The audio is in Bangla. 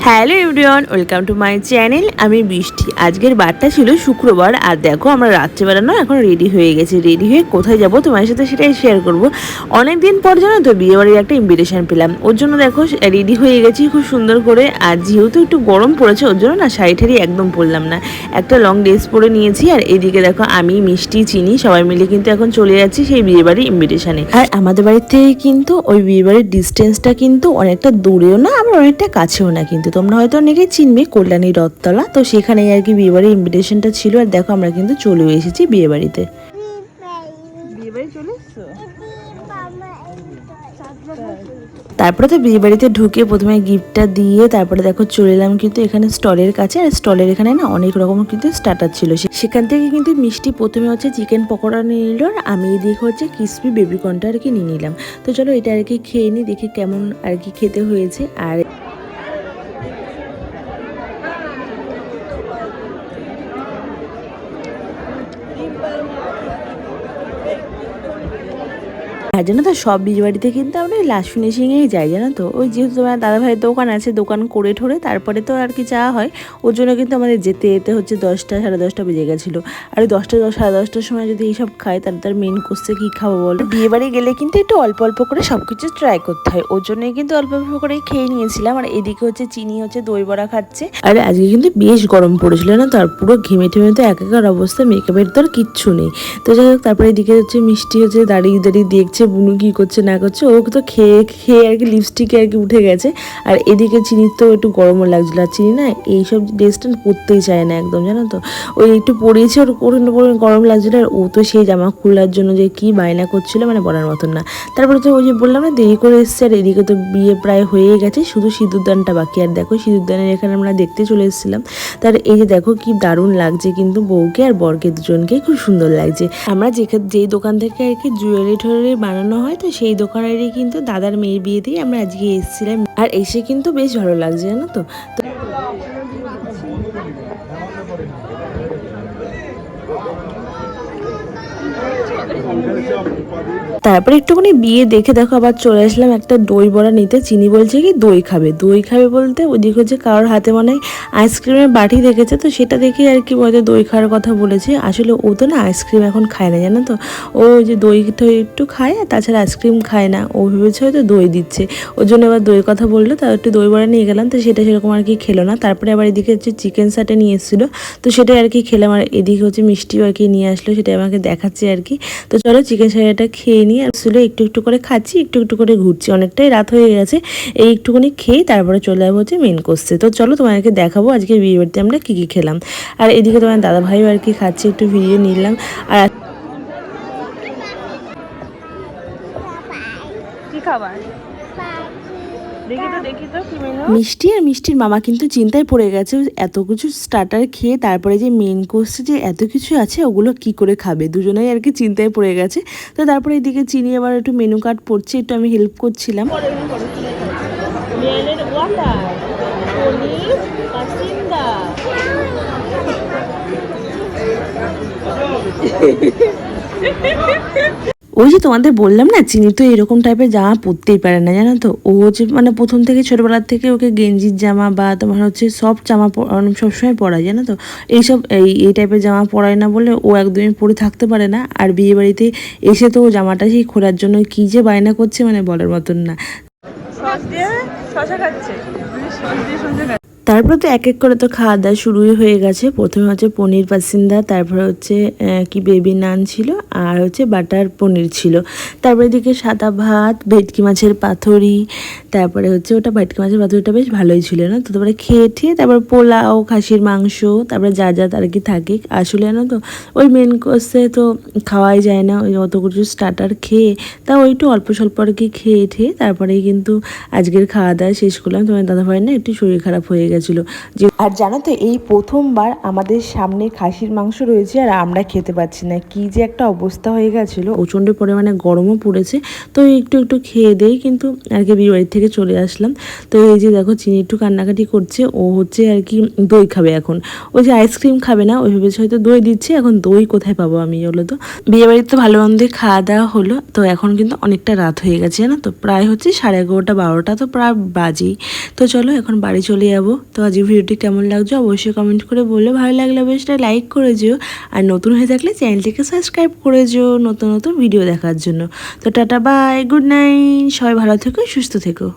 Hello everyone, welcome to my channel. আমি বৃষ্টি। আজকের বারটা ছিল শুক্রবার, আর দেখো আমরা রাত্রেবেলা না এখন রেডি হয়ে গেছি। রেডি হয়ে কোথায় যাব তোমার সাথে সেটাই শেয়ার করব। অনেক দিন পর জানো তো বিয়েবাড়ির একটা ইনভিটেশন পেলাম, ওর জন্য দেখো রেডি হয়ে গেছি খুব সুন্দর করে। আর যেহেতু একটু গরম পড়েছে ওর জন্য না শাড়ি ঠাড়ি একদম পরলাম না, একটা লং ড্রেস পরে নিয়েছি। আর এইদিকে দেখো আমি, মিষ্টি, চিনি সবাই মিলে কিন্তু এখন চলে যাচ্ছি সেই বিয়েবাড়ির ইনভিটেশনে। আর আমাদের বাড়ির থেকে কিন্তু ওই বিয়েবাড়ির ডিস্টেন্সটা কিন্তু অনেকটা দূরেও না, আবার অনেকটা কাছেও না। কিন্তু তোমরা হয়তো অনেকেই চিনবে কল্যাণী রথতলা, তো সেখানেই আর কি বিয়েবাড়ির ইনভিটেশনটা ছিল। আর দেখো আমরা কিন্তু চলে এসেছি বিয়েবাড়িতে। তারপরে তো বিয়ে বাড়িতে ঢুকে প্রথমে গিফটটা দিয়ে তারপরে দেখো চলে এলাম কিন্তু এখানে স্টলের কাছে। আর স্টলের এখানে না অনেক রকম কিন্তু স্টার্টার ছিল, সেখান থেকে কিন্তু মিষ্টি প্রথমে হচ্ছে চিকেন পকোড়া নিয়ে নিল, আর আমি এদিকে হচ্ছে ক্রিসপি বেবিকর্নটা আর কি নিয়ে নিলাম। তো চলো এটা আর কি খেয়ে নিই, দেখি কেমন আর কি খেতে হয়েছে। আর আর জানো তো সব বিয়ে বাড়িতে কিন্তু আমরা লাস্ট ফিনিশিংয়েই যাই, জানো তো। ওই যেহেতু তোমার দাদা ভাইয়ের দোকান আছে, দোকান করে ঠোরে তারপরে তো আর কি যাওয়া হয়। ওর জন্য কিন্তু আমাদের যেতে যেতে হচ্ছে 10টা সাড়ে 10টা বেজে গেছিলো। আর ওই 10টা সাড়ে 10টার সময় যদি এইসব খাই তাহলে তার মেন কোর্সে কী খাবো বলো। বিয়ে বাড়ি গেলে কিন্তু একটু অল্প অল্প করে সব কিছু ট্রাই করতে হয়, ওর জন্যই কিন্তু অল্প অল্প করেই খেয়ে নিয়েছিলাম। আর এদিকে হচ্ছে চিনি হচ্ছে দই বড়া খাচ্ছে। আর আজকে কিন্তু বেশ গরম পড়েছিল না, তার পুরো ঘেমে টেমে তো একাকার অবস্থা, মেকআপের তো আর কিচ্ছু নেই। তো যাই হোক তারপরে এদিকে হচ্ছে মিষ্টি হচ্ছে দাঁড়িয়ে দাঁড়িয়ে দেখছে বুনু কি করছে না করছে। ও তো খেয়ে খেয়ে আর কি লিপস্টিকে আর কি উঠে গেছে। আর এদিকে চিনির তো একটু গরমও লাগছিলো, আর চিনি না এইসব ড্রেসটা পরতেই চায় না একদম, জানো তো। ওই একটু পরিয়েছে, ওর গরম লাগছিলো। আর ও তো সেই জামা খোলার জন্য যে কি বায়না করছিল, মানে বলার মতন না। তারপরে তো ওই যে বললাম না দেরি করে এসছে। আর এদিকে তো বিয়ে প্রায় হয়ে গেছে, শুধু সিঁদুরদানটা বাকি। আর দেখো সিঁদুরদানের এখানে আমরা দেখতে চলে এসেছিলাম। তার এই যে দেখো কি দারুণ লাগছে কিন্তু বউকে আর বরকে দুজনকে খুব সুন্দর লাগছে। আমরা যেই দোকান থেকে আর কি জুয়েলারি টুয়েলারি বানানো হয়, তো সেই দোকানেরই কিন্তু দাদার মেয়ের বিয়েতেই আমরা আজকে এসেছিলাম। আর এসে কিন্তু বেশ ভালো লাগছে, জানো তো। তারপরে একটুখানি বিয়ে দেখে দেখো আবার চলে আসলাম একটা দই বড়া নিতে। চিনি বলছে কি দই খাবে, দই খাবে বলতে ওদিকে হচ্ছে কারোর হাতে মনে হয় আইসক্রিমের বাটি দেখেছে, তো সেটা দেখে আর কি বলতে দই খাওয়ার কথা বলেছে। আসলে ও তো না আইসক্রিম এখন খায় না, জানো তো। ও যে দই একটু খায়, আর তাছাড়া আইসক্রিম খায় না। ও ভেবেছে হয়তো দই দিচ্ছে, ওর জন্য এবার দই কথা বললো। তার একটু দই বড়া নিয়ে গেলাম, তো সেটা সেরকম আর কি খেলো না। তারপরে আবার এদিকে হচ্ছে চিকেন সাটে নিয়ে এসেছিলো, তো সেটাই আর কি খেলাম। আর এদিকে হচ্ছে মিষ্টিও আর কি নিয়ে আসলো, সেটা আমাকে দেখাচ্ছে আর কি। তো চলো চিকেন সাটাটা খেয়ে নিই। আসলে একটু একটু করে খাচ্ছি, একটু একটু করে ঘুরছি, অনেকটাই রাত হয়ে গেছে। এই একটুখানি খেয়ে তারপরে চলে যাবো হচ্ছে মেন কোর্সে। তো চলো তোমাকে দেখাবো আজকে বিয়ে বাড়িতে আমরা কী কী খেলাম। আর এদিকে তোমার দাদা ভাইও আর কি খাচ্ছে, একটু ভিডিও নিলাম। আর কি খাবার মিষ্টি আর মিষ্টির মামা কিন্তু চিন্তায় পড়ে গেছে, এত কিছু স্টার্টার খেয়ে তারপরে যে মেন কোর্সে যে এত কিছু আছে ওগুলো কি করে খাবে, দুজনেই আর কি চিন্তায় পড়ে গেছে। তো তারপরে এদিকে চিনি আবার একটু মেনু কার্ড পড়ছে, একটু আমি হেল্প করছিলাম। ওই যে তোমাদের বললাম না চিনি তো এরকম টাইপের জামা পরতেই পারে না, জানো তো। ও যে মানে প্রথম থেকে ছোটোবেলার থেকে ওকে গেঞ্জির জামা বা তোমার হচ্ছে সফট জামা সবসময় পরায়, জানো তো। এইসব এই টাইপের জামা পরায় না বলে ও একদমই পরে থাকতে পারে না। আর বিয়ে বাড়িতে এসে তো ও জামাটা সেই খোলার জন্য কী যে বায়না করছে, মানে বলার মতন না। তারপরে তো এক এক করে তো খাওয়া দাওয়া শুরুই হয়ে গেছে। প্রথমে হচ্ছে পনির পাসিন্দা, তারপরে হচ্ছে কি বেবি নান ছিল, আর হচ্ছে বাটার পনির ছিল। তারপরে এদিকে সাদা ভাত, ভেটকি মাছের পাতুরি, তারপরে হচ্ছে ওটা ভেটকি মাছের পাতুরিটা বেশ ভালোই ছিল না। তো তারপরে খেয়ে ঠেয়ে তারপর পোলাও, খাসির মাংস, তারপরে যা যা আর কি থাকে। আসলে জানো তো ওই মেন কোর্সে তো খাওয়াই যায় না, ওই অত কিছু স্টার্টার খেয়ে তা ওই একটু অল্প স্বল্প আর কি খেয়ে ঠেয়ে তারপরেই কিন্তু আজকের খাওয়া দাওয়া শেষ করলাম। তোমার দাদাভাই না একটু শরীর খারাপ হয়ে গেছে, গেছিলো যে। আর জানো তো এই প্রথমবার আমাদের সামনে খাসির মাংস রয়েছে আর আমরা খেতে পাচ্ছি না, কি যে একটা অবস্থা হয়ে গেছিলো। প্রচণ্ড পরিমাণে গরমও পড়েছে, তো একটু একটু খেয়ে দেই, কিন্তু আর কি বিয়ে বাড়ির থেকে চলে আসলাম। তো এই যে দেখো চিনি একটু কান্নাকাটি করছে, ও হচ্ছে আর কি দই খাবে এখন। ওই যে আইসক্রিম খাবে না, ওই ভেবেছে হয়তো দই দিচ্ছে, এখন দই কোথায় পাবো আমি, বলো তো। বিয়ে বাড়িতে তো ভালো মন্দ খাওয়া দাওয়া হলো, তো এখন কিন্তু অনেকটা রাত হয়ে গেছে জানো তো, প্রায় হচ্ছে 11:30 12টা তো প্রায় বাজেই। তো চলো এখন বাড়ি চলে যাবো। তো আজ ভিডিওটি কেমন লাগছে অবশ্যই কমেন্ট করে বলে, ভালো লাগলে অবশ্যই লাইক করে যেও, আর নতুন হয়ে থাকলে চ্যানেলটিকে সাবস্ক্রাইব করে যেও নতুন নতুন ভিডিও দেখার জন্য। তো টাটা বাই, গুড নাইট, সবাই ভালো থেকো, সুস্থ থেকো।